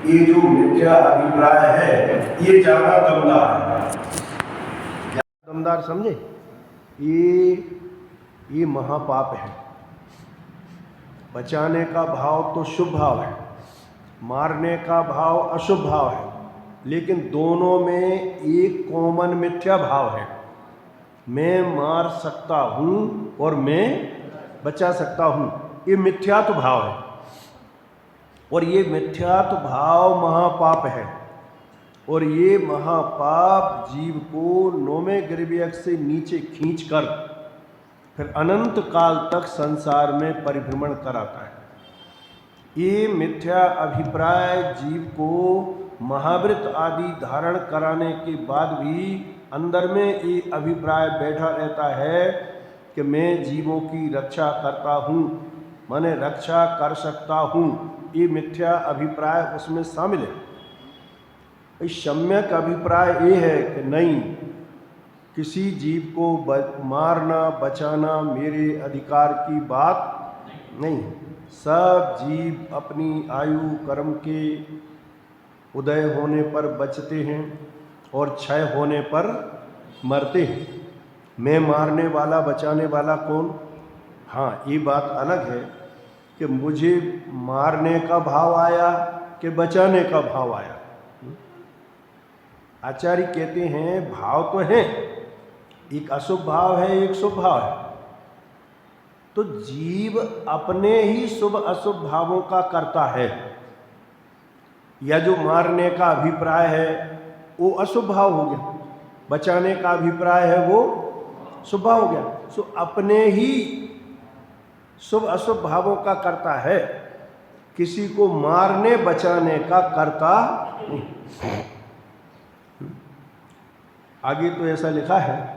ये जो मिथ्या अभिप्राय है ये ज्यादा दमदार है। दमदार समझे? ये महापाप है। बचाने का भाव तो शुभ भाव है, मारने का भाव अशुभ भाव है, लेकिन दोनों में एक कॉमन मिथ्या भाव है। मैं मार सकता हूँ और मैं बचा सकता हूँ, ये मिथ्यात्व भाव है। और ये मिथ्यात्व भाव महापाप है। और ये महापाप जीव को नौवें गिरव्यक से नीचे खींचकर फिर अनंत काल तक संसार में परिभ्रमण कराता है। ये मिथ्या अभिप्राय जीव को महाव्रत आदि धारण कराने के बाद भी अंदर में ये अभिप्राय बैठा रहता है कि मैं जीवों की रक्षा करता हूँ, माने रक्षा कर सकता हूँ। ये मिथ्या अभिप्राय उसमें शामिल है। सम्यक अभिप्राय ये है कि नहीं, किसी जीव को मारना बचाना मेरे अधिकार की बात नहीं। सब जीव अपनी आयु कर्म के उदय होने पर बचते हैं और क्षय होने पर मरते हैं। मैं मारने वाला बचाने वाला कौन? हाँ, ये बात अलग है कि मुझे मारने का भाव आया कि बचाने का भाव आया। आचार्य कहते हैं भाव तो है, एक अशुभ भाव है, एक शुभ भाव है। तो जीव अपने ही शुभ अशुभ भावों का करता है। या जो मारने का अभिप्राय है वो अशुभ भाव हो गया, बचाने का अभिप्राय है वो शुभ भाव हो गया। सो अपने ही शुभ अशुभ भावों का करता है, किसी को मारने बचाने का करता नहीं। आगे तो ऐसा लिखा है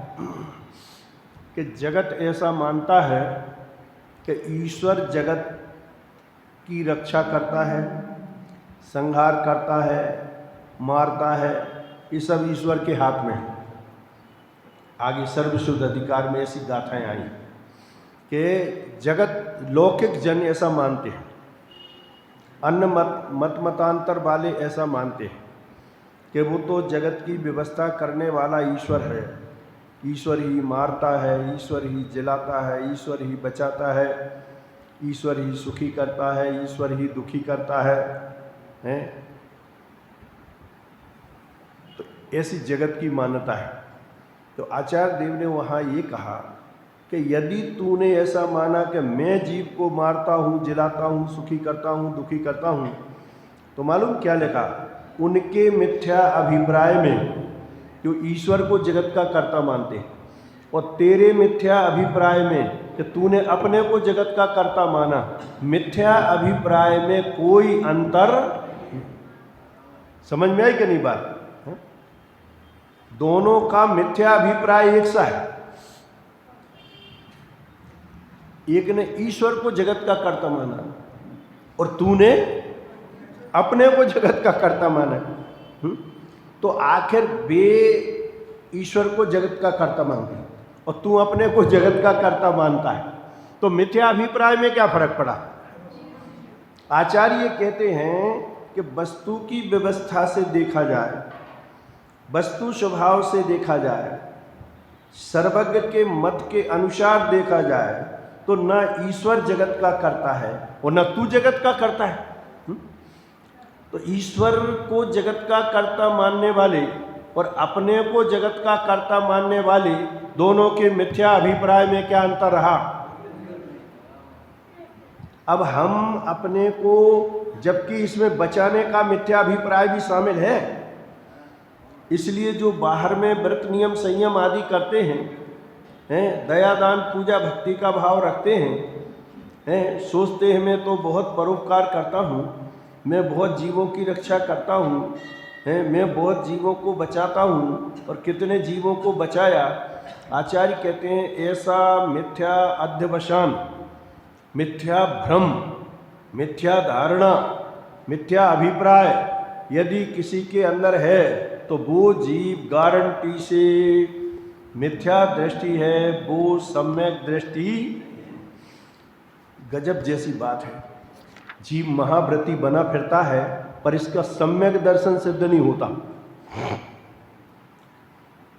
कि जगत ऐसा मानता है कि ईश्वर जगत की रक्षा करता है, संहार करता है, मारता है, ये सब ईश्वर के हाथ में है। आगे सर्वशुद्ध अधिकार में ऐसी गाथाएं आई कि जगत लौकिक जन ऐसा मानते हैं, अन्य मतांतर वाले ऐसा मानते हैं कि वो तो जगत की व्यवस्था करने वाला ईश्वर है। ईश्वर ही मारता है, ईश्वर ही जिलाता है, ईश्वर ही बचाता है, ईश्वर ही सुखी करता है, ईश्वर ही दुखी करता है, हैं? तो ऐसी जगत की मान्यता है। तो आचार्य देव ने वहाँ ये कहा कि यदि तूने ऐसा माना कि मैं जीव को मारता हूँ, जिलाता हूँ, सुखी करता हूँ, दुखी करता हूँ, तो मालूम क्या लिखा? उनके मिथ्या अभिप्राय में जो ईश्वर को जगत का कर्ता मानते हैं, और तेरे मिथ्या अभिप्राय में कि तूने अपने को जगत का कर्ता माना, मिथ्या अभिप्राय में कोई अंतर। समझ में आई कि नहीं बात? दोनों का मिथ्या अभिप्राय एक सा है। एक ने ईश्वर को जगत का कर्ता माना और तूने अपने को जगत का कर्ता माना। तो आखिर वे ईश्वर को जगत का कर्ता मानते हैं और तू अपने को जगत का कर्ता मानता है, तो मिथ्या अभिप्राय में क्या फर्क पड़ा? आचार्य कहते हैं कि वस्तु की व्यवस्था से देखा जाए, वस्तु स्वभाव से देखा जाए, सर्वज्ञ के मत के अनुसार देखा जाए, तो न ईश्वर जगत का कर्ता है और न तू जगत का कर्ता है। तो ईश्वर को जगत का कर्ता मानने वाले और अपने को जगत का कर्ता मानने वाले दोनों के मिथ्या अभिप्राय में क्या अंतर रहा? अब हम अपने को, जबकि इसमें बचाने का मिथ्या अभिप्राय भी शामिल है, इसलिए जो बाहर में व्रत नियम संयम आदि करते हैं, दया दान पूजा भक्ति का भाव रखते हैं, सोचते हैं मैं तो बहुत परोपकार करता हूँ, मैं बहुत जीवों की रक्षा करता हूँ, मैं बहुत जीवों को बचाता हूँ, और कितने जीवों को बचाया। आचार्य कहते हैं ऐसा मिथ्या अध्यवसान, मिथ्या भ्रम, मिथ्या धारणा, मिथ्या अभिप्राय यदि किसी के अंदर है तो वो जीव गारंटी से मिथ्या दृष्टि है, वो सम्यक दृष्टि। गजब जैसी बात है। जीव महाव्रती बना फिरता है पर इसका सम्यक दर्शन सिद्ध नहीं होता।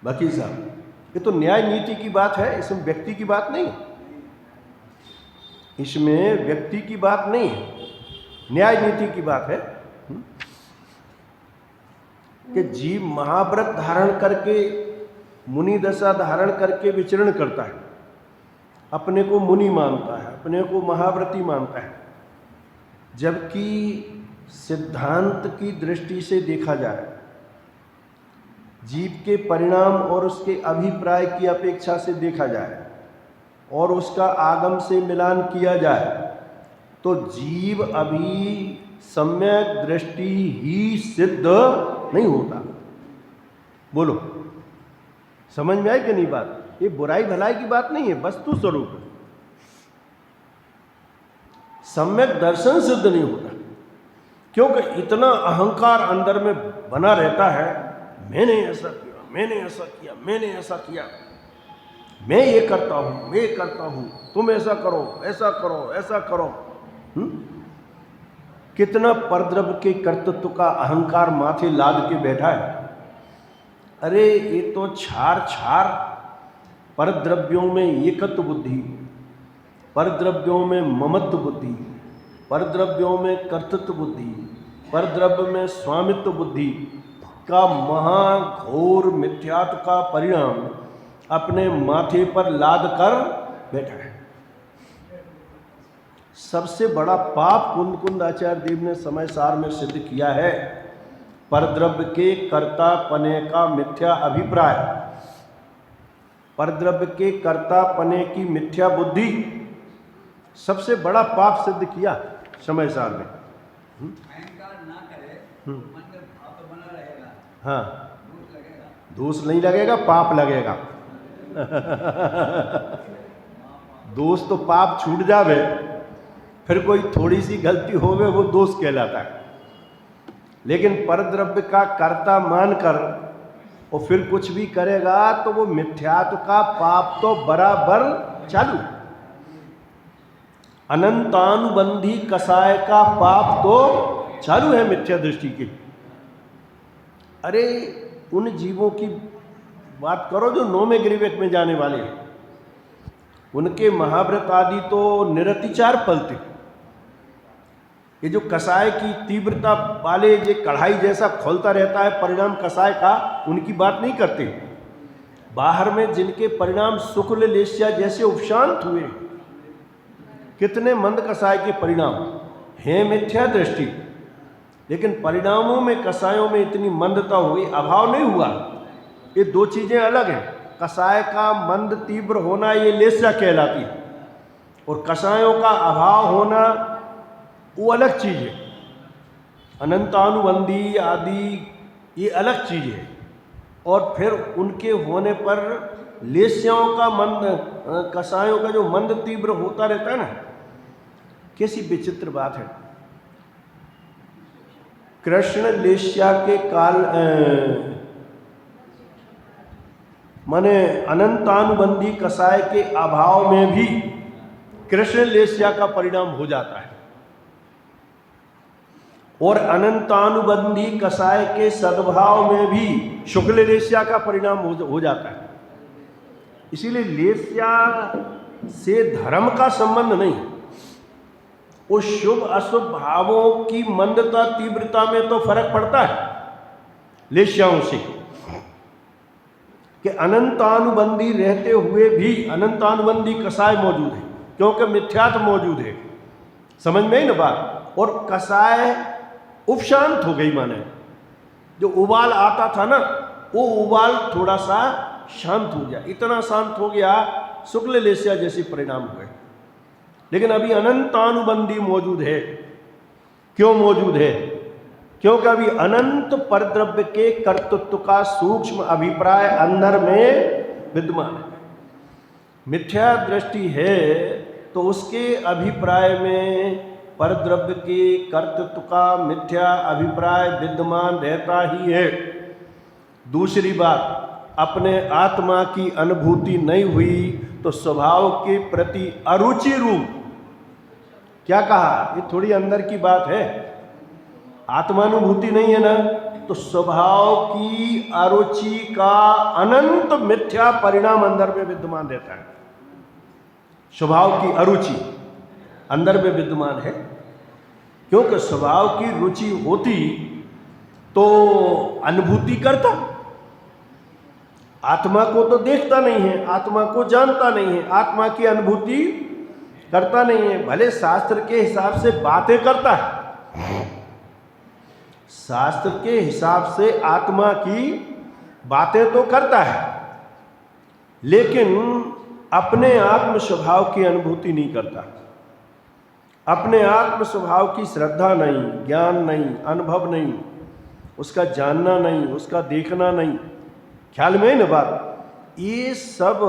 वकील साहब, ये तो न्याय नीति की बात है, इसमें व्यक्ति की बात नहीं, इसमें व्यक्ति की बात नहीं है, न्याय नीति की बात है कि जीव महाव्रत धारण करके, मुनि दशा धारण करके विचरण करता है, अपने को मुनि मानता है, अपने को महाव्रती मानता है, जबकि सिद्धांत की दृष्टि से देखा जाए, जीव के परिणाम और उसके अभिप्राय की अपेक्षा से देखा जाए और उसका आगम से मिलान किया जाए, तो जीव अभी सम्यक दृष्टि ही सिद्ध नहीं होता। बोलो, समझ में आई कि नहीं बात? ये बुराई भलाई की बात नहीं है, वस्तु स्वरूप सम्यक दर्शन सिद्ध नहीं होता, क्योंकि इतना अहंकार अंदर में बना रहता है, मैंने ऐसा किया, मैंने ऐसा किया, मैंने ऐसा किया, मैं ये करता हूँ, मैं करता हूँ, तुम ऐसा करो, ऐसा करो, ऐसा करो। कितना परद्रव्य के कर्तृत्व का अहंकार माथे लाद के बैठा है। अरे ये तो छार छार परद्रव्यों में एकत्व बुद्धि, परद्रव्यों में ममत्व बुद्धि, परद्रव्यों में कर्तृत्व बुद्धि, परद्रव्य में स्वामित्व बुद्धि का महाघोर मिथ्यात्व का परिणाम अपने माथे पर लाद कर बैठा है। सबसे बड़ा पाप कुंद आचार्य देव ने समय सार में सिद्ध किया है परद्रव्य के कर्ता पने का मिथ्या अभिप्राय, परद्रव्य के कर्ता पने की मिथ्या बुद्धि, सबसे बड़ा पाप सिद्ध किया समय सार में। अहंकार ना करे तो मन में भाव तो बना रहेगा, हाँ, दोष लगेगा, दोष नहीं लगेगा, पाप लगेगा। दोष तो पाप छूट जावे, फिर कोई थोड़ी सी गलती होवे वो दोष कहलाता है, लेकिन परद्रव्य का कर्ता मानकर और फिर कुछ भी करेगा तो वो मिथ्यात्व का पाप तो बराबर चालू। अनंतानुबंधी कसाय का पाप तो चालू है मिथ्या दृष्टि के। अरे उन जीवों की बात करो जो नौवें गिरिवेक में जाने वाले हैं, उनके महाव्रत आदि तो निरतिचार पलते। ये जो कसाय की तीव्रता वाले जो कढ़ाई जैसा खोलता रहता है परिणाम कसाय का, उनकी बात नहीं करते। बाहर में जिनके परिणाम शुक्ल लेस्या जैसे उपशांत हुए, कितने मंद कसाय के परिणाम हैं मिथ्या दृष्टि, लेकिन परिणामों में कसायों में इतनी मंदता हुई, अभाव नहीं हुआ। ये दो चीज़ें अलग हैं। कसाय का मंद तीव्र होना ये लेस्या कहलाती है, और कसायों का अभाव होना वो अलग चीज़ है। अनंतानुबंधी आदि ये अलग चीज़ है, और फिर उनके होने पर लेस्याओं का मंद, कसायों का जो मंद तीव्र होता रहता है ना, कैसी विचित्र बात है। कृष्ण लेस्या के काल माने अनंतानुबंधी कसाय के अभाव में भी कृष्ण लेस्या का परिणाम हो जाता है, और अनंतानुबंधी कसाय के सद्भाव में भी शुक्ल लेस्या का परिणाम हो जाता है। इसीलिए लेस्या से धर्म का संबंध नहीं, उस शुभ अशुभ भावों की मंदता तीव्रता में तो फर्क पड़ता है लेस्याओं से, कि अनंतानुबंधी रहते हुए भी अनंतानुबंधी कसाय मौजूद है, क्योंकि मिथ्यात्व मौजूद है। समझ में ही ना बात। और कसाय उपशांत हो गई, माने जो उबाल आता था ना, वो उबाल थोड़ा सा शांत हो गया, इतना शांत हो गया शुक्ल लेस्या जैसे परिणाम हुए। लेकिन अभी अनंतानुबंधी मौजूद है। क्यों मौजूद है? क्योंकि अभी अनंत परद्रव्य के कर्तृत्व का सूक्ष्म अभिप्राय अंदर में विद्यमान है। मिथ्या दृष्टि है तो उसके अभिप्राय में परद्रव्य के कर्तृत्व का मिथ्या अभिप्राय विद्यमान रहता ही है। दूसरी बात, अपने आत्मा की अनुभूति नहीं हुई तो स्वभाव के प्रति अरुचि रूप, क्या कहा, ये थोड़ी अंदर की बात है। आत्मानुभूति नहीं है ना, तो स्वभाव की अरुचि का अनंत मिथ्या परिणाम अंदर में विद्यमान रहता है। स्वभाव की अरुचि अंदर में विद्यमान है, क्योंकि स्वभाव की रुचि होती तो अनुभूति करता। आत्मा को तो देखता नहीं है, आत्मा को जानता नहीं है, आत्मा की अनुभूति करता नहीं है। भले शास्त्र के हिसाब से बातें करता है, शास्त्र के हिसाब से आत्मा की बातें तो करता है, लेकिन अपने आत्म स्वभाव की अनुभूति नहीं करता। अपने आत्म स्वभाव की श्रद्धा नहीं, ज्ञान नहीं, अनुभव नहीं, उसका जानना नहीं, उसका देखना नहीं। ख्याल में है ना बात? ये सब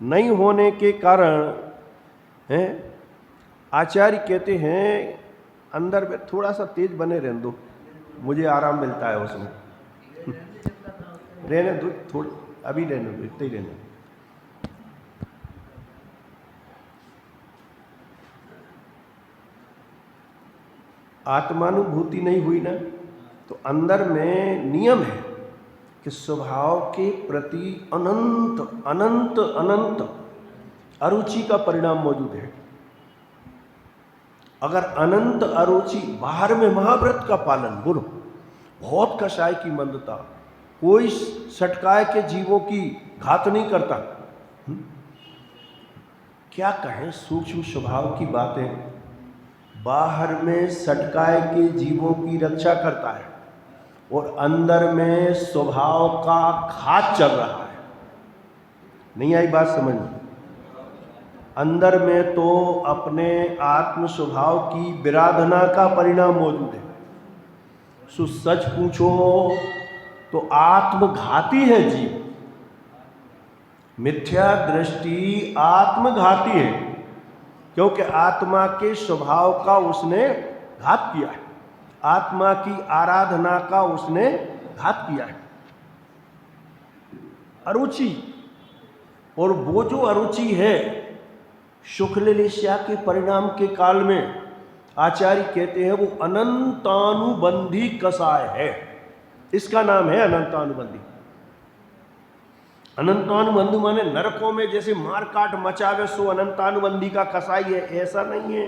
नहीं होने के कारण हैं, आचार्य कहते हैं अंदर में थोड़ा सा तेज बने रहने दो, मुझे आराम मिलता है उसमें। रहने दो थोड़ी, अभी रहने दो, इतना ही रहने दो। आत्मानुभूति नहीं हुई ना, तो अंदर में नियम है कि स्वभाव के प्रति अनंत अनंत अनंत अरुचि का परिणाम मौजूद है। अगर अनंत अरुचि, बाहर में महाव्रत का पालन, बोलो, बहुत कषाय की मंदता, कोई सटकाय के जीवों की घात नहीं करता। क्या कहें सूक्ष्म स्वभाव की बातें। बाहर में सटकाए के जीवों की रक्षा करता है और अंदर में स्वभाव का घात चल रहा है। नहीं आई बात समझ में? अंदर में तो अपने आत्म स्वभाव की विराधना का परिणाम मौजूद है। सो सच पूछो तो आत्मघाती है जीव। मिथ्या दृष्टि आत्मघाती है, क्योंकि आत्मा के स्वभाव का उसने घात किया है, आत्मा की आराधना का उसने घात किया है। अरुचि, और वो जो अरुचि है शुक्ललेस्या के परिणाम के काल में आचार्य कहते हैं वो अनंतानुबंधी कसाय है। इसका नाम है अनंतानुबंधी। अनंतानुबंधी माने नरकों में जैसे मार काट मचावे सो अनंतानुबंधी का कसाई है, ऐसा नहीं है।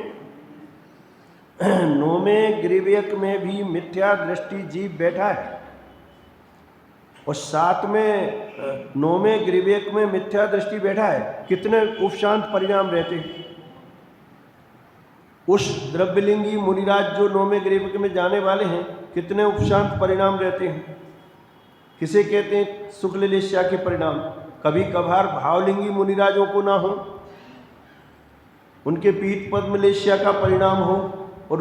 नौमे ग्रीवेक में भी मिथ्या दृष्टि जीव बैठा है, और साथ में नौमे ग्रीवेक में मिथ्या दृष्टि बैठा है। कितने उपशांत परिणाम रहते हैं। उस द्रव्यलिंगी मुनिराज जो नौमे ग्रीवेक में जाने वाले हैं, कितने उपशांत परिणाम रहते हैं। किसे कहते हैं? शुक्ललेस्या के परिणाम। कभी कभार भावलिंगी मुनिराजों को ना हो, उनके पीठ पद्मलेस्या का परिणाम हो, और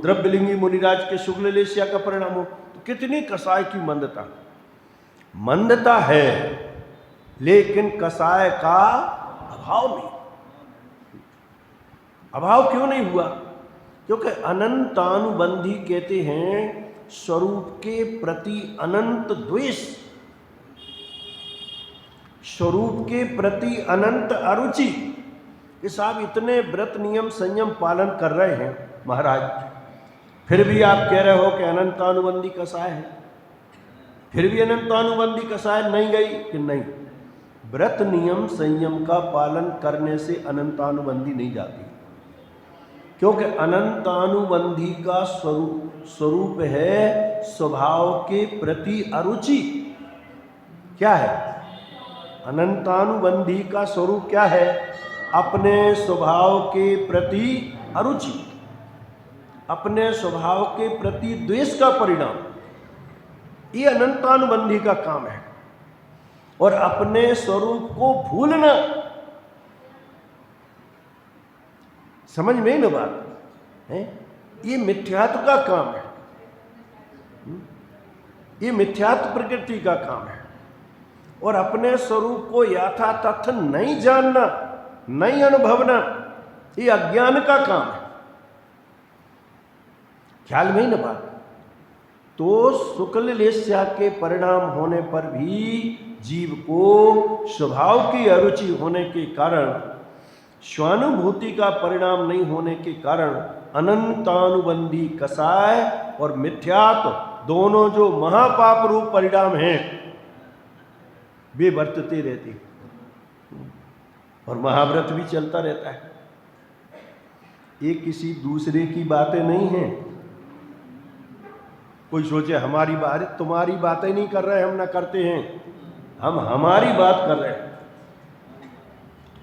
द्रव्यलिंगी मुनिराज के शुक्ललेस्या का परिणाम हो, तो कितनी कसाय की मंदता। मंदता है, लेकिन कसाय का अभाव नहीं। अभाव क्यों नहीं हुआ? क्योंकि अनंतानुबंधी कहते हैं स्वरूप के प्रति अनंत द्वेष, स्वरूप के प्रति अनंत अरुचि। कि साहब इतने व्रत नियम संयम पालन कर रहे हैं महाराज, फिर भी आप कह रहे हो कि अनंतानुबंधी कसाय है। फिर भी अनंतानुबंधी कसाय नहीं गई कि नहीं। व्रत नियम संयम का पालन करने से अनंतानुबंधी नहीं जाती, क्योंकि अनंतानुबंधी का स्वरूप है स्वभाव के प्रति अरुचि। क्या है अनंतानुबंधी का स्वरूप? क्या है? अपने स्वभाव के प्रति अरुचि, अपने स्वभाव के प्रति द्वेष का परिणाम। ये अनंतानुबंधी का काम है। और अपने स्वरूप को भूलना, समझ में ही ना बात है? ये मिथ्यात्व का काम है, ये मिथ्यात्व प्रकृति का काम है। और अपने स्वरूप को यथातथ नहीं जानना, नहीं अनुभवना, ये अज्ञान का काम है। ख्याल में ही ना बात? तो शुक्ललेस्या के परिणाम होने पर भी जीव को स्वभाव की अरुचि होने के कारण, स्वानुभूति का परिणाम नहीं होने के कारण अनंतानुबंधी कसाय और मिथ्यात्व दोनों जो महापाप रूप परिणाम हैं वे वर्तते रहते और महाव्रत भी चलता रहता है। ये किसी दूसरे की बातें नहीं हैं। कोई सोचे हमारी बात, तुम्हारी बातें नहीं कर रहे, हम ना करते हैं, हम हमारी बात कर रहे हैं।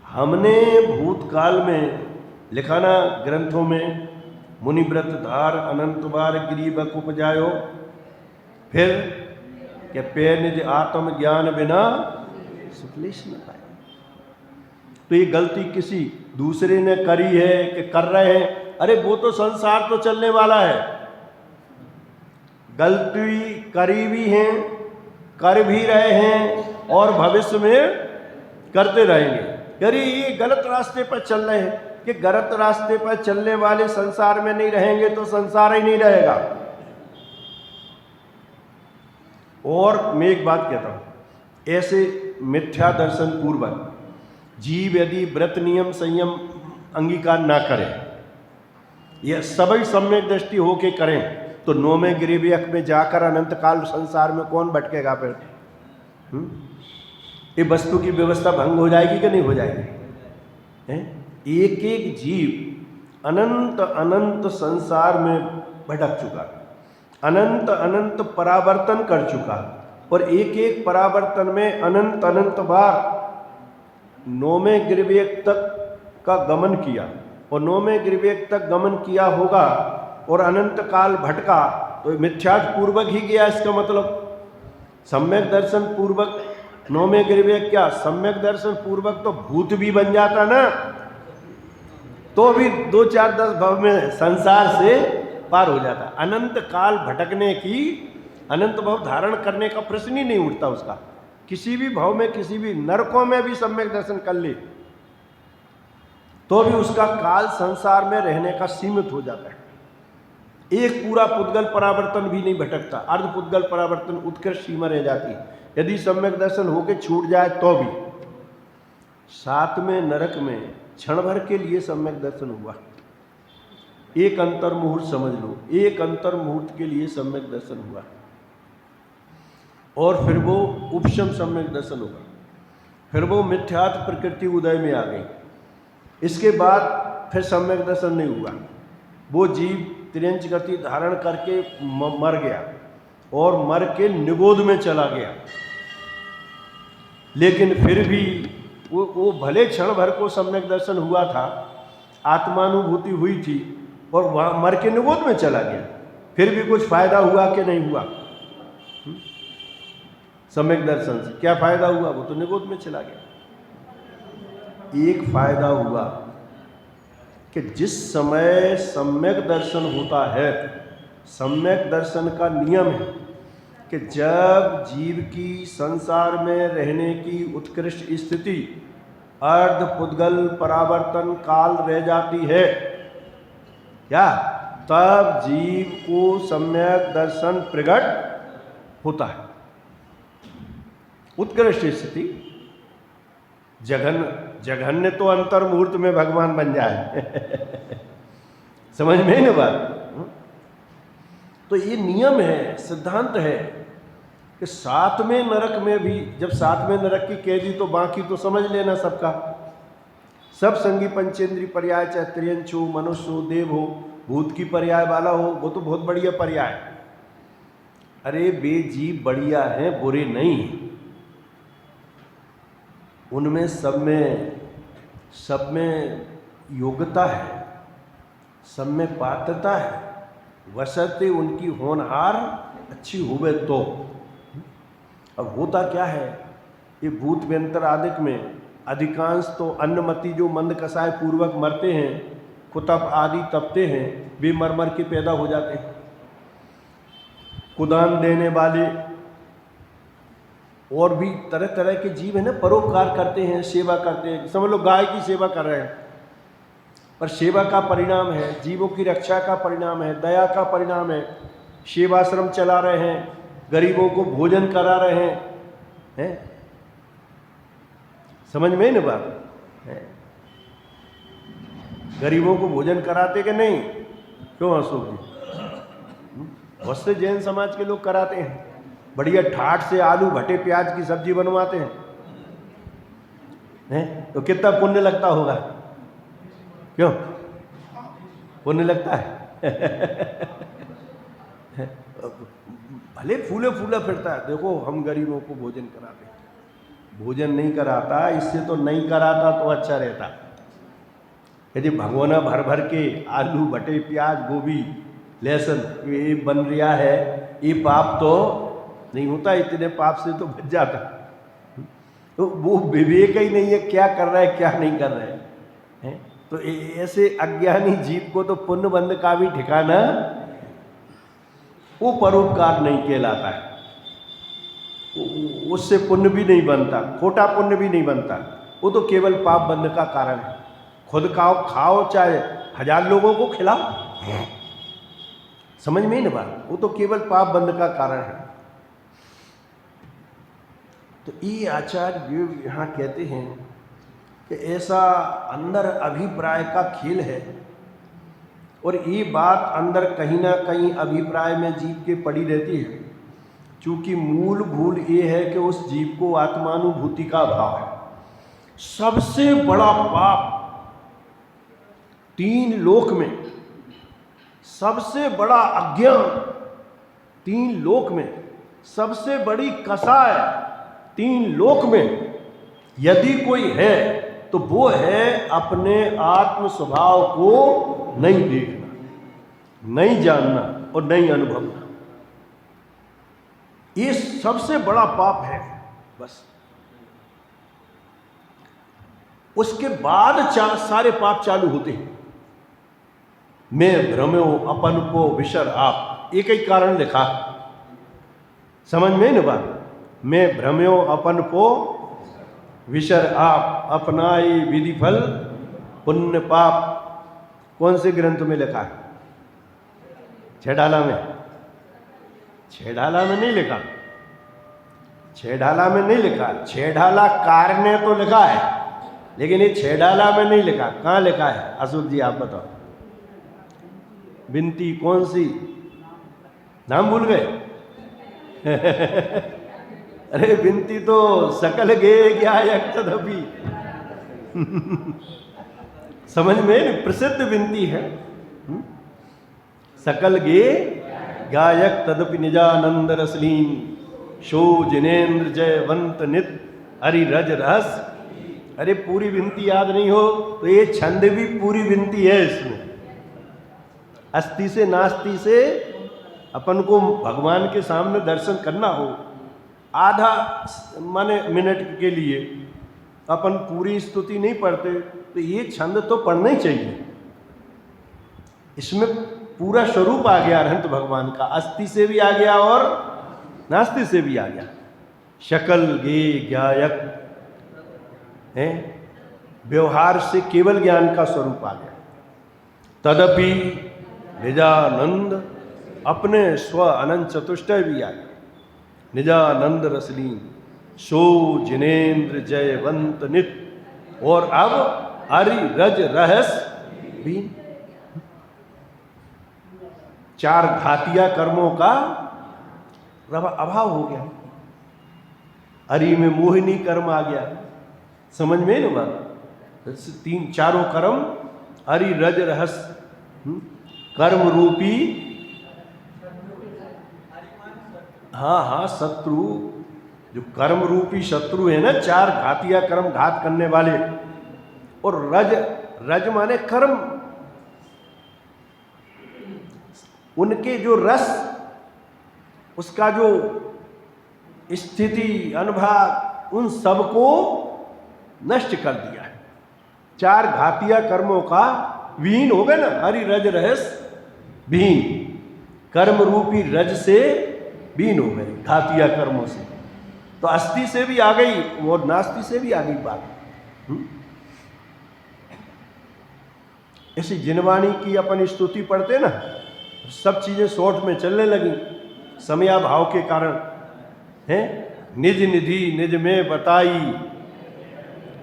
हमने भूतकाल में लिखा ना ग्रंथों में, मुनिव्रत धार अनंत बार गिरीबक उपजायो, फिर कि पे निज आत्म ज्ञान बिना सुक्लेश न पाए। तो ये गलती किसी दूसरे ने करी है कि कर रहे हैं? अरे वो तो संसार तो चलने वाला है। गलती करी भी हैं, कर भी रहे हैं और भविष्य में करते रहेंगे। अरे ये गलत रास्ते पर चल रहे हैं कि गलत रास्ते पर चलने वाले संसार में नहीं रहेंगे तो संसार ही नहीं रहेगा। और मैं एक बात कहता हूं, ऐसे मिथ्या दर्शन पूर्वक जीव यदि व्रत नियम संयम अंगीकार ना करें, यह सभी सम्यक दृष्टि होके करें तो नौवें गिरिव्यक में जाकर अनंत काल संसार में कौन भटकेगा फिर? ये वस्तु की व्यवस्था भंग हो जाएगी कि नहीं हो जाएगी? एक एक जीव अनंत अनंत संसार में भटक चुका, अनंत अनंत परावर्तन कर चुका और एक एक परावर्तन में अनंत अनंत बार नौवें गिरिव्यक तक का गमन किया और नौवें गिरिव्यक तक गमन किया होगा और अनंत काल भटका तो मिथ्याच पूर्वक ही गया। इसका मतलब सम्यक दर्शन पूर्वक नौवें गिरिव्यक क्या, सम्यक दर्शन पूर्वक तो भूत भी बन जाता ना, तो भी 2 4 10 भव में संसार से पार हो जाता। अनंत काल भटकने की, अनंत भव धारण करने का प्रश्न ही नहीं उठता उसका। किसी भी भाव में, किसी भी नरकों में भी सम्यक दर्शन कर ले तो भी उसका काल संसार में रहने का सीमित हो जाता है। एक पूरा पुद्गल परावर्तन भी नहीं भटकता, अर्ध पुद्गल परावर्तन उत्कृष्ट सीमा रह जाती है। यदि सम्यक दर्शन होके छूट जाए तो भी 7वें नरक में क्षण भर के लिए सम्यक दर्शन हुआ। एक अंतर मुहूर्त समझ लो, एक अंतर मुहूर्त के लिए सम्यक दर्शन हुआ और फिर वो उपशम सम्यक दर्शन होगा, फिर वो मिथ्यात्व प्रकृति उदय में आ गई। इसके बाद फिर सम्यक दर्शन नहीं हुआ। वो जीव त्रियंच गति धारण करके मर गया और मर के निगोद में चला गया, लेकिन फिर भी वो भले क्षण भर को सम्यक दर्शन हुआ था, आत्मानुभूति हुई थी और वहाँ मर के निगोद में चला गया, फिर भी कुछ फायदा हुआ कि नहीं हुआ? सम्यक दर्शन से क्या फायदा हुआ? वो तो निगोद में चला गया। एक फायदा हुआ कि जिस समय सम्यक दर्शन होता है, सम्यक दर्शन का नियम है कि जब जीव की संसार में रहने की उत्कृष्ट स्थिति अर्ध पुद्गल परावर्तन काल रह जाती है क्या, तब जीव को सम्यक दर्शन प्रकट होता है। उत्कृष्ट स्थिति जघन्य तो अंतर मुहूर्त में भगवान बन जाए समझ में ही ना बात? तो ये नियम है, सिद्धांत है कि 7वें नरक में भी, जब 7वें नरक की कैदी तो बाकी तो समझ लेना सबका, सब संगी पंचेंद्री पर्याय, चाहे त्रियंच हो, मनुष्य हो, देव हो, भूत की पर्याय वाला हो, वो तो बहुत बढ़िया पर्याय। अरे वे जीव बढ़िया हैं, बुरे नहीं, उनमें सब में योग्यता है, सब में पात्रता है, वशर्ते उनकी होनहार अच्छी होवे तो। अब होता क्या है, ये भूत व्यंतर आदिक में अधिकांश तो अन्नमति जो मंद कसाय पूर्वक मरते हैं, कुतप आदि तपते हैं, वे मर के पैदा हो जाते हैं। कुदान देने वाले और भी तरह तरह के जीव है ना, परोपकार करते हैं, सेवा करते हैं। समझ लो गाय की सेवा कर रहे हैं, पर सेवा का परिणाम है, जीवों की रक्षा का परिणाम है, दया का परिणाम है, सेवाश्रम चला रहे हैं, गरीबों को भोजन करा रहे हैं। समझ में ही ना बात है? गरीबों को भोजन कराते कि नहीं? क्यों अशोक जी? बहुत से जैन समाज के लोग कराते हैं, बढ़िया ठाठ से आलू भटे प्याज की सब्जी बनवाते हैं, तो कितना पुण्य लगता होगा? क्यों पुण्य लगता है? भले फूले फूला फिरता है, देखो हम गरीबों को भोजन कराते हैं, भोजन नहीं कराता, इससे तो नहीं कराता तो अच्छा रहता। यदि भगोना भर भर के आलू भटे प्याज गोभी लहसुन ये बन रहा है, ये पाप तो नहीं होता, इतने पाप से तो बच जाता। तो वो विवेक ही नहीं है क्या कर रहा है क्या नहीं कर रहा है। तो ऐसे अज्ञानी जीव को तो पुण्य बंध का भी ठिकाना, वो परोपकार नहीं कहलाता है, उससे पुण्य भी नहीं बनता, खोटा पुण्य भी नहीं बनता, वो तो केवल पाप बंध का कारण है। खुद खाओ चाहे 1000 लोगों को खिलाओ, समझ में ही ना बात, वो तो केवल पाप बंध का कारण है। तो ये आचार्य यहाँ कहते हैं कि ऐसा अंदर अभिप्राय का खेल है, और ये बात अंदर कहीं ना कहीं अभिप्राय में जीव के पड़ी रहती है, क्योंकि मूल भूल ये है कि उस जीव को आत्मानुभूति का अभाव है। सबसे बड़ा पाप 3 लोक में, सबसे बड़ा अज्ञान 3 लोक में, सबसे बड़ी कसाय 3 लोक में यदि कोई है तो वो है अपने आत्म स्वभाव को नहीं देखना, नहीं जानना और नहीं अनुभवना। ये सबसे बड़ा पाप है बस। उसके बाद सारे पाप चालू होते हैं। मैं भ्रम्यो अपन को विसर आप, एक ही कारण लिखा, समझ में न बात। मैं भ्रम्यो अपन को विसर आप, अपनाई विधि फल पुण्य पाप। कौन से ग्रंथ में लिखा है? छेडाला में? छेडाला में नहीं लिखा, छेडाला में नहीं लिखा। छेडाला कार ने तो लिखा है, लेकिन ये छेडाला में नहीं लिखा। कहाँ लिखा है अशोक जी, आप बताओ। विनती कौन सी? नाम भूल गए? अरे विनती तो सकल गे ज्ञायक तदपि समझ में प्रसिद्ध विनती है। सकल गे गायक तदपि निजानंद रसलीन, शो जिनेन्द्र जयवंत नित हरि रज रहस। अरे पूरी विनती याद नहीं हो तो ये छंद भी पूरी विनती है। इसमें अस्थि से नास्ति से अपन को भगवान के सामने दर्शन करना हो, आधा माने मिनट के लिए अपन पूरी स्तुति नहीं पढ़ते तो ये छंद तो पढ़ना ही चाहिए। इसमें पूरा स्वरूप आ गया अरहंत भगवान का, अस्थि से भी आ गया और नास्ति से भी आ गया। शकल गे ज्ञायक है, व्यवहार से केवल ज्ञान का स्वरूप आ गया। तदपि निजानंद, अपने स्व अनंत चतुष्टय भी आ गया। निजानंद रसलीन, शो जिनेन्द्र जयवंत नित, और अब हरि रज रहस भी। 4 घातिया कर्मों का अभाव हो गया। हरि में मोहिनी कर्म आ गया, समझ में न बात। 3 कर्म हरि रज रहस कर्म रूपी, हाँ शत्रु, जो कर्म रूपी शत्रु है ना, 4 घातिया कर्म घात करने वाले। और रज माने कर्म, उनके जो रस, उसका जो स्थिति अनुभव, उन सबको नष्ट कर दिया है। 4 घातिया कर्मों का विहीन हो गए ना, हरि रज रहस विहीन, कर्म रूपी रज से विहीन हो गए घातिया कर्मों से। तो अस्थि से भी आ गई और नास्ति से भी आ गई बात। ऐसी जिनवाणी की अपन स्तुति पढ़ते ना, सब चीजें शॉर्ट में चलने लगी समयाभाव के कारण है। निज निधि निज में बताई,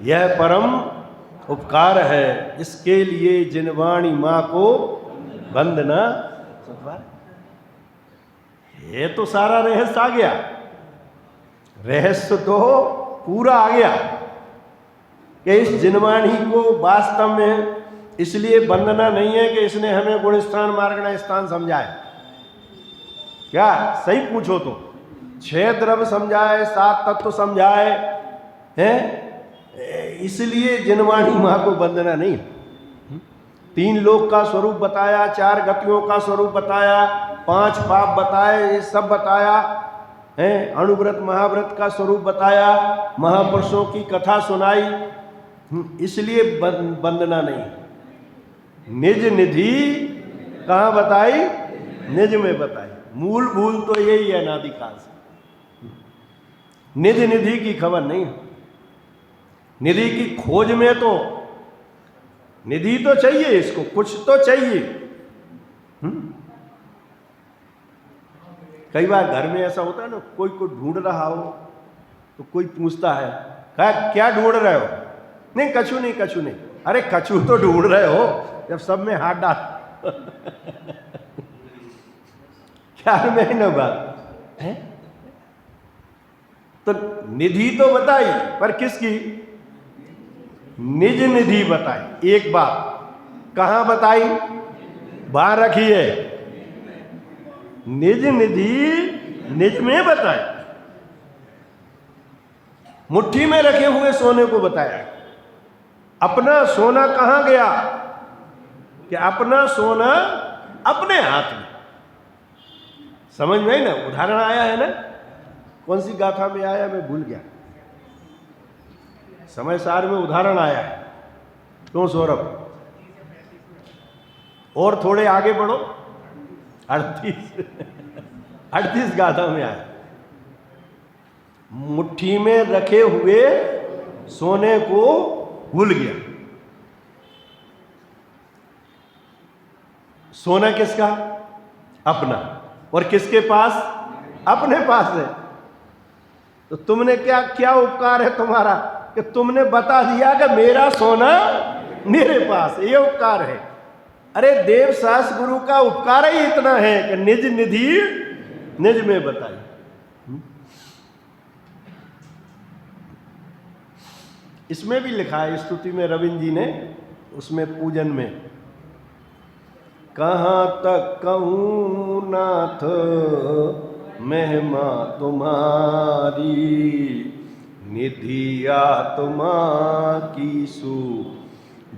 यह परम उपकार है, इसके लिए जिनवाणी माँ को वंदना सुख द्वार। ये तो सारा रहस्य आ गया, रहस्य तो पूरा आ गया कि इस जिनवाणी को वास्तव में इसलिए वंदना नहीं है कि इसने हमें गुण स्थान मार्गण स्थान समझाए। क्या सही पूछो तो 6 द्रव्य समझाए, 7 तत्व समझाए हैं, इसलिए जिनवाणी मां को वंदना नहीं। 3 लोक का स्वरूप बताया, 4 गतियों का स्वरूप बताया, 5 पाप बताए, ये सब बताया है, अणुव्रत महाव्रत का स्वरूप बताया, महापुरुषों की कथा सुनाई, इसलिए वंदना नहीं। निज निधि कहाँ बताई? निज में बताई। मूल भूल तो यही है अनादिकाल से। निज निधि की खबर नहीं। निधि की खोज में तो निधि तो चाहिए, इसको कुछ तो चाहिए। कई बार घर में ऐसा होता है ना, कोई को ढूंढ रहा हो तो कोई पूछता है क्या ढूंढ रहे हो? नहीं कछु नहीं, कछु नहीं। अरे कछु तो ढूंढ रहे हो जब सब में हाथ डाल क्या में ना बात है। तो निधि तो बताई, पर किसकी? निज निधि बताई। एक बात कहां बताई? बाहर रखी है। निज निधि निज में बताई। मुट्ठी में रखे हुए सोने को बताया। अपना सोना कहां गया? कि अपना सोना अपने हाथ में। समझ में आई ना? उदाहरण आया है ना, कौन सी गाथा में आया मैं भूल गया। समय सार में उदाहरण आया है। क्यों सौरभ? और थोड़े आगे बढ़ो। 38 गाथा में आया। मुट्ठी में रखे हुए सोने को भूल गया। सोना किसका? अपना। और किसके पास? अपने पास है। तो तुमने क्या उपकार है तुम्हारा कि तुमने बता दिया कि मेरा सोना मेरे पास, ये उपकार है। अरे देव सास गुरु का उपकार ही इतना है कि निज निधि निज में बताई। इसमें भी लिखा है स्तुति में, रविंद्र जी ने उसमें पूजन में, कहाँ तक कहूँ नाथ महिमा तुम्हारी, निधि आत्मा की सु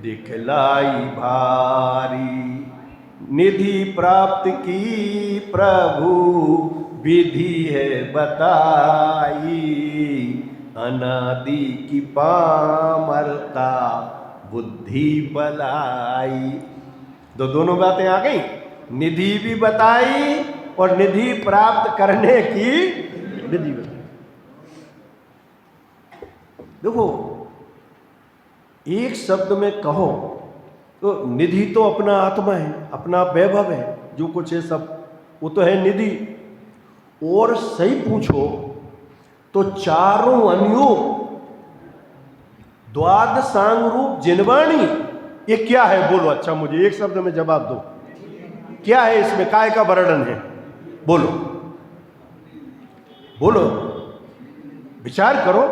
दिखलाई भारी, निधि प्राप्त की प्रभु विधि है बताई, अनादि की पामरता बुद्धि बलाई। दोनों बातें आ गई। निधि भी बताई और निधि प्राप्त करने की विधि बताई। देखो, एक शब्द में कहो तो निधि तो अपना आत्मा है, अपना वैभव है, जो कुछ है सब वो तो है निधि। और सही पूछो तो चारों अनुयोग, द्वादशांग रूप जिनवाणी, ये क्या है? बोलो। अच्छा, मुझे एक शब्द में जवाब दो, क्या है इसमें? काय का वर्णन है? बोलो बोलो, विचार करो।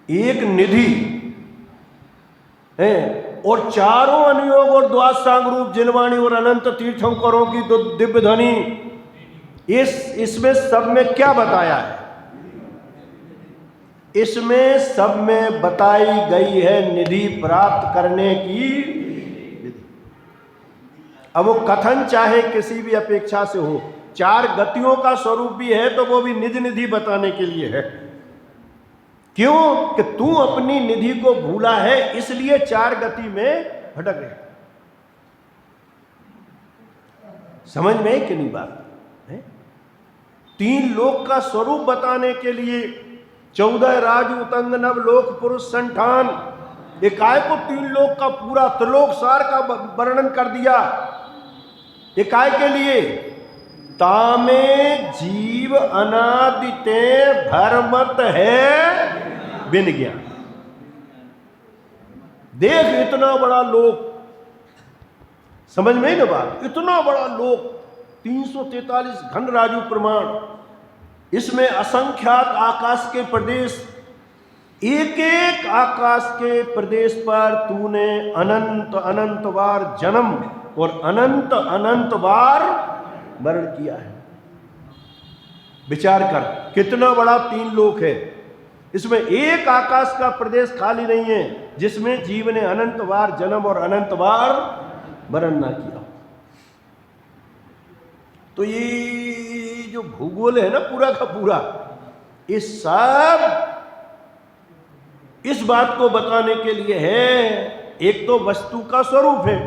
एक निधि है और चारों अनुयोग और द्वादशांग रूप जिनवाणी और अनंत तीर्थंकरों की दिव्य ध्वनि, इसमें सब में क्या बताया है? इसमें सब में बताई गई है निधि प्राप्त करने की विधि। अब वो कथन चाहे किसी भी अपेक्षा से हो, 4 गतियों का स्वरूप भी है तो वो भी निज निधि बताने के लिए है। क्यों? कि तू अपनी निधि को भूला है, इसलिए 4 गति में भटक रहे। समझ में है कि नहीं बात है? 3 लोक का स्वरूप बताने के लिए 14 राज उतंग नव लोक पुरुष संठान, एकाएक को 3 लोक का पूरा त्रिलोक सार का वर्णन कर दिया। एकाएक के लिए तामे जीव अनादिते भरमत है बिन ज्ञान। देख, इतना बड़ा लोक, समझ में ही ना बात, इतना बड़ा लोक, 343 घन राजू प्रमाण, इसमें असंख्यात आकाश के प्रदेश, एक एक आकाश के प्रदेश पर तूने अनंत अनंत बार जन्म और अनंत अनंत बार मरण किया है। विचार कर, कितना बड़ा 3 लोक है, इसमें एक आकाश का प्रदेश खाली नहीं है जिसमें जीव ने अनंत बार जन्म और अनंत बार मरण ना किया। तो ये जो भूगोल है ना पूरा का पूरा, ये सब इस बात को बताने के लिए है। एक तो वस्तु का स्वरूप है,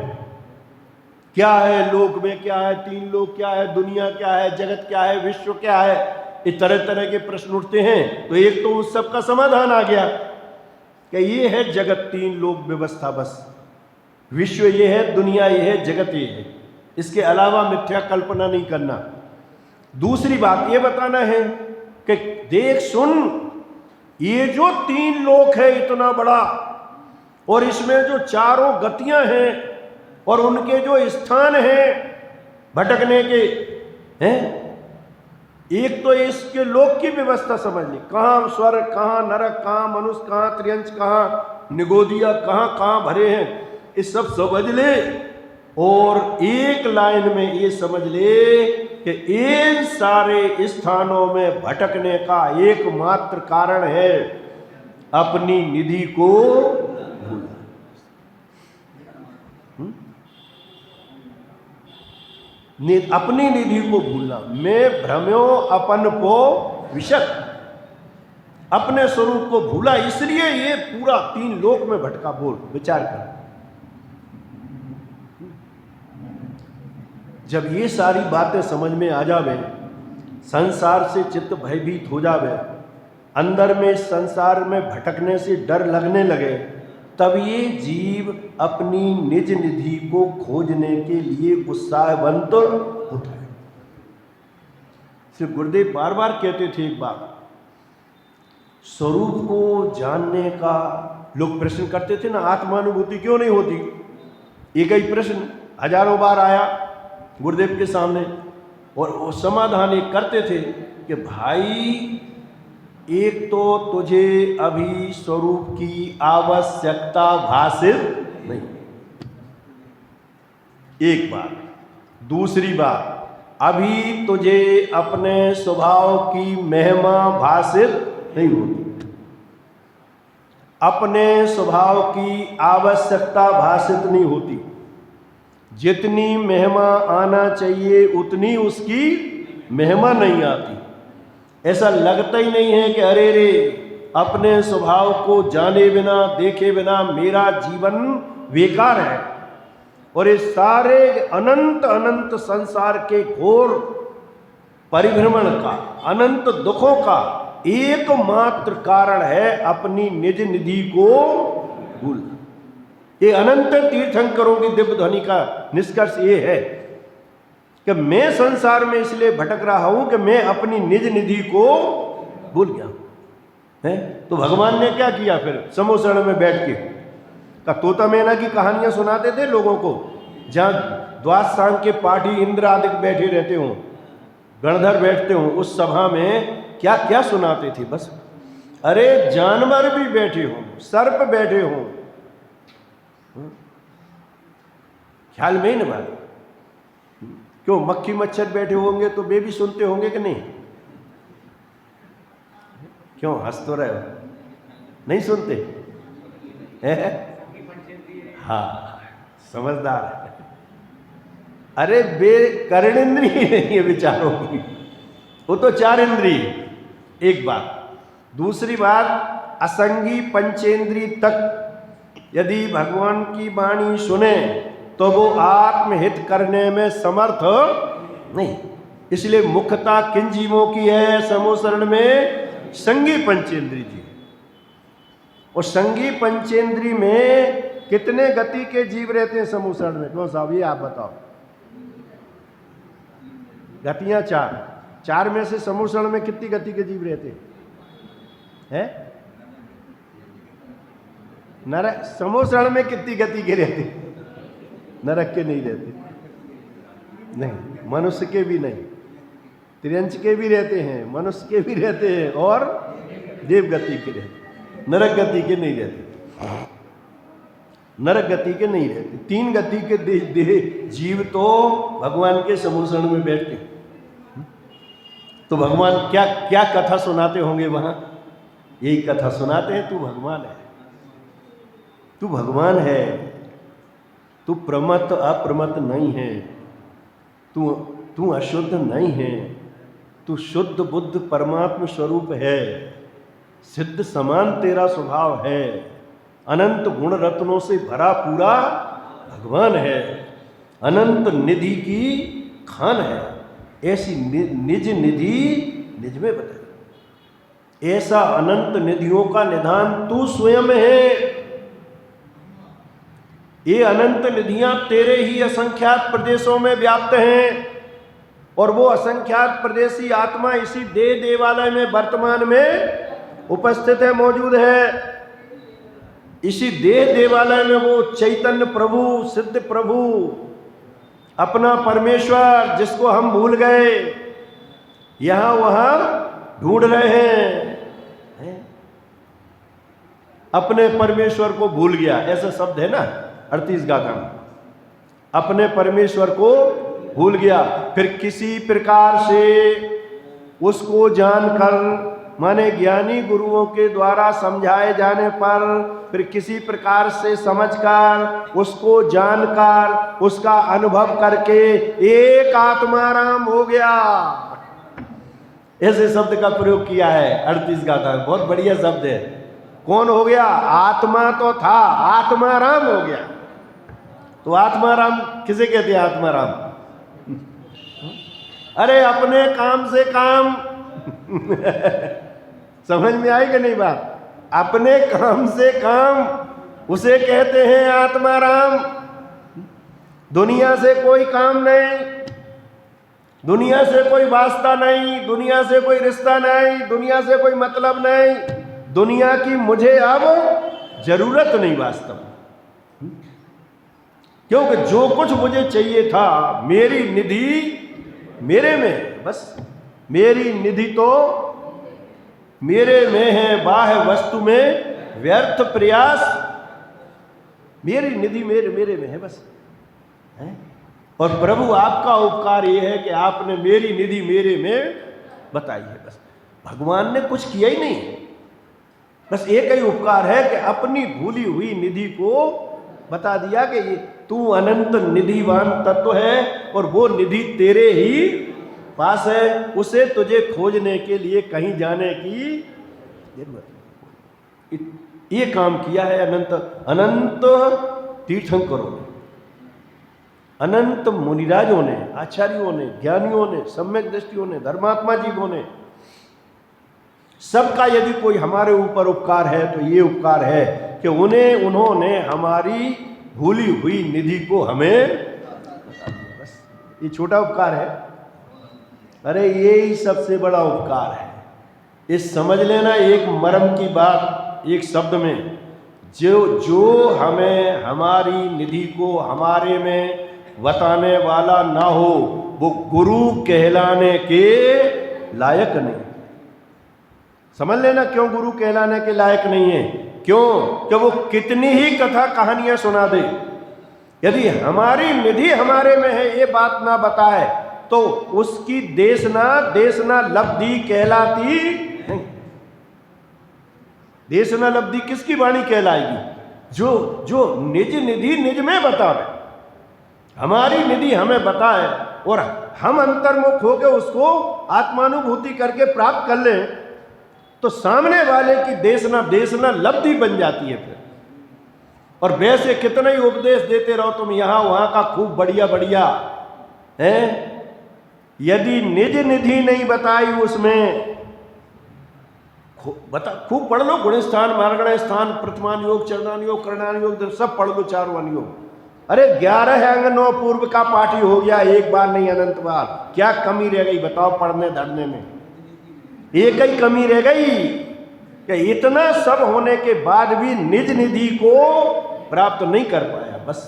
क्या है लोक में, क्या है 3 लोक, क्या है दुनिया, क्या है जगत, क्या है विश्व, क्या है, इस तरह तरह के प्रश्न उठते हैं। तो एक तो उस सब का समाधान आ गया कि ये है जगत, 3 लोक व्यवस्था, बस विश्व ये है, दुनिया ये है, जगत ये है, इसके अलावा मिथ्या कल्पना नहीं करना। दूसरी बात ये बताना है कि देख सुन, ये जो 3 लोक है इतना बड़ा, और इसमें जो चारों गतियां हैं और उनके जो स्थान हैं भटकने के हैं, एक तो इसके लोक की व्यवस्था समझ ली, कहाँ स्वर्ग, कहाँ नरक, कहाँ मनुष्य, कहाँ त्रियंश, कहाँ निगोदिया, कहाँ कहाँ भरे हैं, ये सब समझ ले। और एक लाइन में ये समझ ले कि इन सारे स्थानों में भटकने का एकमात्र कारण है अपनी निधि को भूलना। अपनी निधि को भूलना, मैं भ्रम्यो अपन को विशक, अपने स्वरूप को भूला, इसलिए ये पूरा 3 लोक में भटका। बोल, विचार कर, जब ये सारी बातें समझ में आ जावे, संसार से चित्त भयभीत हो जावे, अंदर में संसार में भटकने से डर लगने लगे, तब ये जीव अपनी निज निधि को खोजने के लिए उत्साहवंत होता है। श्री गुरुदेव बार बार कहते थे एक बात, स्वरूप को जानने का लोग प्रश्न करते थे ना, आत्मानुभूति क्यों नहीं होती, एक ही प्रश्न हजारों बार आया गुरुदेव के सामने, और वो समाधान एक करते थे कि भाई एक तो तुझे अभी स्वरूप की आवश्यकता भासित नहीं, एक बात। दूसरी बात, अभी तुझे अपने स्वभाव की महिमा भासित नहीं होती, अपने स्वभाव की आवश्यकता भासित नहीं होती, जितनी महिमा आना चाहिए उतनी उसकी महिमा नहीं आती। ऐसा लगता ही नहीं है कि अरे रे, अपने स्वभाव को जाने बिना देखे बिना मेरा जीवन बेकार है, और इस सारे अनंत अनंत संसार के घोर परिभ्रमण का, अनंत दुखों का एकमात्र कारण है अपनी निज निधि को भूलना। ये अनंत तीर्थंकरों की दिव्य ध्वनि का निष्कर्ष ये है कि मैं संसार में इसलिए भटक रहा हूं कि मैं अपनी निज निधि को भूल गया है। तो भगवान ने क्या किया फिर, समोसण में बैठ के का तोता मैना की कहानियां सुनाते थे लोगों को, जहां द्वादश सांग के पाठी इंद्र आदि बैठे रहते हों, गणधर बैठते हों, उस सभा में क्या क्या सुनाते थे। बस अरे जानवर भी बैठे हों, सर्प बैठे हों, ख्याल में ही ना बात, क्यों मक्खी मच्छर बैठे होंगे तो वे भी सुनते होंगे कि नहीं, क्यों हंस तो रहे हो, नहीं सुनते है? हाँ, समझदार है। अरे बे कर्णेंद्रिय नहीं है विचारों की, वो तो 4 इंद्रिय, एक बात। दूसरी बात, असंगी पंचेंद्रिय तक यदि भगवान की वाणी सुने तो वो आत्महित करने में समर्थ नहीं, इसलिए मुख्यता किन जीवों की है समोसरण में, संगी पंचेंद्री जी। और संगी पंचेंद्री में कितने गति के जीव रहते हैं समोसरण में, क्यों साहब ये आप बताओ। गतियां 4 में से समोसरण में कितनी गति के जीव रहते हैं? नर समोसरण में कितनी गति के रहते हैं? नरक के नहीं रहते, नहीं, मनुष्य के भी नहीं, त्रियंश के भी रहते हैं, मनुष्य के भी रहते हैं और देव गति के रहते, नरक गति के नहीं रहते, नरक गति के नहीं रहते। 3 गति के जीव तो भगवान के समूषण में बैठते हैं। तो भगवान क्या क्या कथा सुनाते होंगे वहां? यही कथा सुनाते हैं, तू भगवान है, तू भगवान है, तू प्रमत्त अप्रमत्त नहीं है, तू अशुद्ध नहीं है, तू शुद्ध बुद्ध परमात्मा स्वरूप है, सिद्ध समान तेरा स्वभाव है, अनंत गुण रत्नों से भरा पूरा भगवान है, अनंत निधि की खान है, ऐसी निज निधि निज में बताई, ऐसा अनंत निधियों का निधान तू स्वयं है। ये अनंत निधियां तेरे ही असंख्यात प्रदेशों में व्याप्त हैं और वो असंख्यात प्रदेशी आत्मा इसी देवालय में वर्तमान में उपस्थित है, मौजूद है। इसी देवालय में वो चैतन्य प्रभु, सिद्ध प्रभु, अपना परमेश्वर जिसको हम भूल गए, यहां वहां ढूंढ रहे हैं। अपने परमेश्वर को भूल गया, ऐसा शब्द है ना 38 गाथा में, अपने परमेश्वर को भूल गया। फिर किसी प्रकार से उसको जानकर, माने ज्ञानी गुरुओं के द्वारा समझाए जाने पर, फिर किसी प्रकार से समझकर, उसको जानकर, उसका अनुभव करके एक आत्माराम हो गया। ऐसे शब्द का प्रयोग किया है 38 गाथा, बहुत बढ़िया शब्द है। कौन हो गया? आत्मा तो था, आत्माराम हो गया। तो आत्माराम किसे कहते हैं? आत्माराम, अरे अपने काम से काम समझ में आई कि नहीं बात? अपने काम से काम, उसे कहते हैं आत्माराम। दुनिया से कोई काम नहीं, दुनिया से कोई वास्ता नहीं, दुनिया से कोई रिश्ता नहीं, दुनिया से कोई मतलब नहीं, दुनिया की मुझे अब जरूरत नहीं वास्तव में, क्योंकि जो कुछ मुझे चाहिए था मेरी निधि मेरे में, बस मेरी निधि तो मेरे में है, बाह्य वस्तु में व्यर्थ प्रयास, मेरी निधि मेरे में है बस है? और प्रभु आपका उपकार ये है कि आपने मेरी निधि मेरे में बताई है। बस भगवान ने कुछ किया ही नहीं, बस एक ही उपकार है कि अपनी भूली हुई निधि को बता दिया कि ये तू अनंत निधिवान तत्व है और वो निधि तेरे ही पास है, उसे तुझे खोजने के लिए कहीं जाने की जरूरत नहीं। ये काम किया है अनंत तीर्थंकरों ने, अनंत मुनिराजों ने, आचार्यों ने, ज्ञानियों ने, सम्यक दृष्टियों ने, धर्मात्मा जीवों ने, सबका यदि कोई हमारे ऊपर उपकार है तो ये उपकार है कि उन्होंने हमारी भूली हुई निधि को हमें बता दिया। बस ये छोटा उपकार है, अरे ये ही सबसे बड़ा उपकार है। इस समझ लेना एक मर्म की बात एक शब्द में, जो हमें हमारी निधि को हमारे में बताने वाला ना हो वो गुरु कहलाने के लायक नहीं। समझ लेना क्यों गुरु कहलाने के लायक नहीं है? क्यों? कि वो कितनी ही कथा कहानियां सुना दे, यदि हमारी निधि हमारे में है ये बात ना बताए तो उसकी देशना लब्धि कहलाती नहीं। देशना लब्धि किसकी वाणी कहलाएगी? जो निज निधि निज में बतावे, हमारी निधि हमें बताए और हम अंतर्मुख होकर उसको आत्मानुभूति करके प्राप्त कर लें तो सामने वाले की देशना लब्धि बन जाती है फिर। और वैसे कितने ही उपदेश देते रहो तुम यहां वहां का, खूब बढ़िया है, यदि निज निधि नहीं बताई उसमें, खूब पढ़ लो, गुण स्थान, मार्गण स्थान, प्रथमान योग, चरणान योग, करणान योग, सब पढ़ लो, 4 वन योग। अरे 11 अंग 9 पूर्व का पाठी हो गया, एक बार नहीं अनंत बार। क्या कमी रह गई बताओ पढ़ने धरने में? एक ही कमी रह गई कि इतना सब होने के बाद भी निज निधि को प्राप्त नहीं कर पाया। बस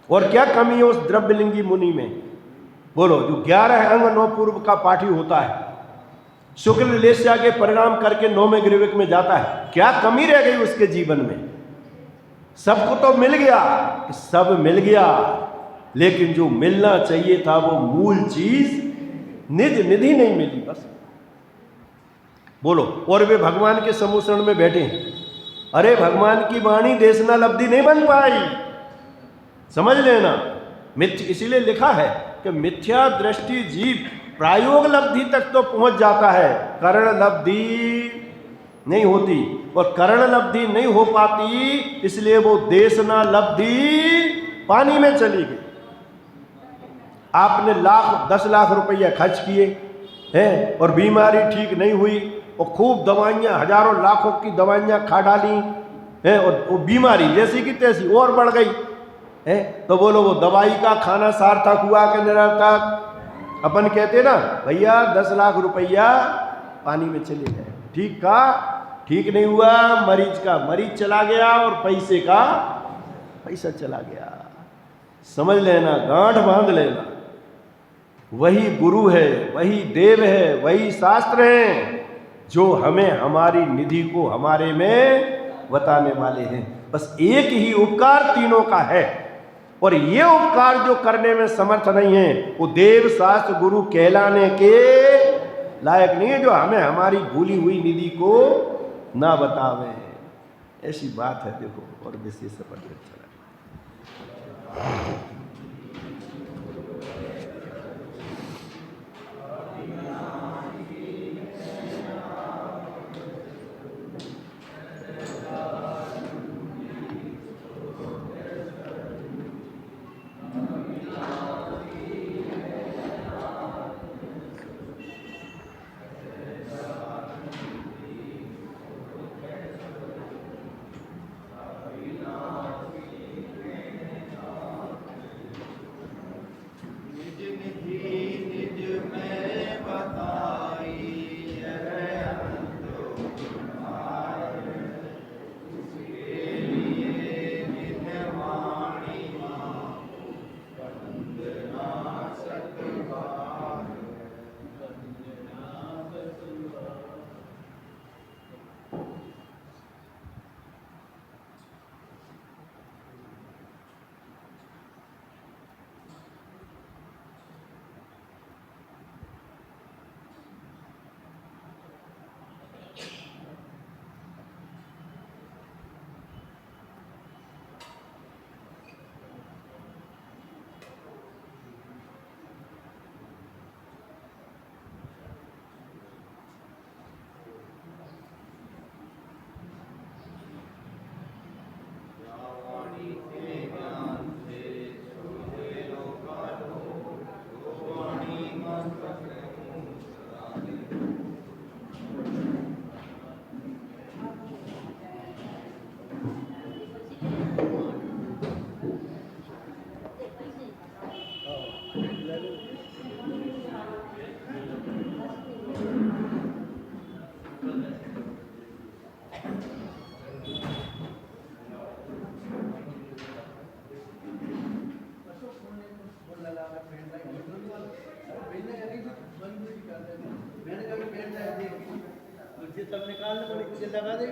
और क्या कमी है उस द्रव्यलिंगी मुनि में? बोलो। जो 11 अंग 9 पूर्व का पाठी होता है, शुक्ल लेस्या के परिणाम करके 9वें गिरविक में जाता है, क्या कमी रह गई उसके जीवन में? सबको तो मिल गया, सब मिल गया, लेकिन जो मिलना चाहिए था वो मूल चीज निज निधि नहीं मिली बस। बोलो। और वे भगवान के सम्मुखरण में बैठे, अरे भगवान की वाणी देशना लब्धि नहीं बन पाई, समझ लेना। मिथ्या इसीलिए लिखा है कि मिथ्या दृष्टि जीव प्रायोग लब्धि तक तो पहुंच जाता है, करण लब्धि नहीं होती, और करण लब्धि नहीं हो पाती, इसलिए वो देशना लब्धि पानी में चली गई। आपने 10 लाख रुपया खर्च किए हैं और बीमारी ठीक नहीं हुई, और खूब दवाइयाँ, हजारों लाखों की दवाइयाँ खा डाली हैं, और वो बीमारी जैसी की तैसी और बढ़ गई है, तो बोलो वो दवाई का खाना सार्थक हुआ कि निरर्थक? अपन कहते ना भैया 10 लाख रुपया पानी में चले गए, ठीक का ठीक नहीं हुआ, मरीज का मरीज चला गया और पैसे का पैसा चला गया। समझ लेना, गांठ बांध लेना। वही गुरु है, वही देव है, वही शास्त्र है जो हमें हमारी निधि को हमारे में बताने वाले हैं। बस एक ही उपकार तीनों का है, और ये उपकार जो करने में समर्थ नहीं है वो देव शास्त्र गुरु कहलाने के लायक नहीं है, जो हमें हमारी भूली हुई निधि को ना बतावे। ऐसी बात है। देखो और विशेष पढ़ने चला। तब निकाल ले, मुझे लगा दे।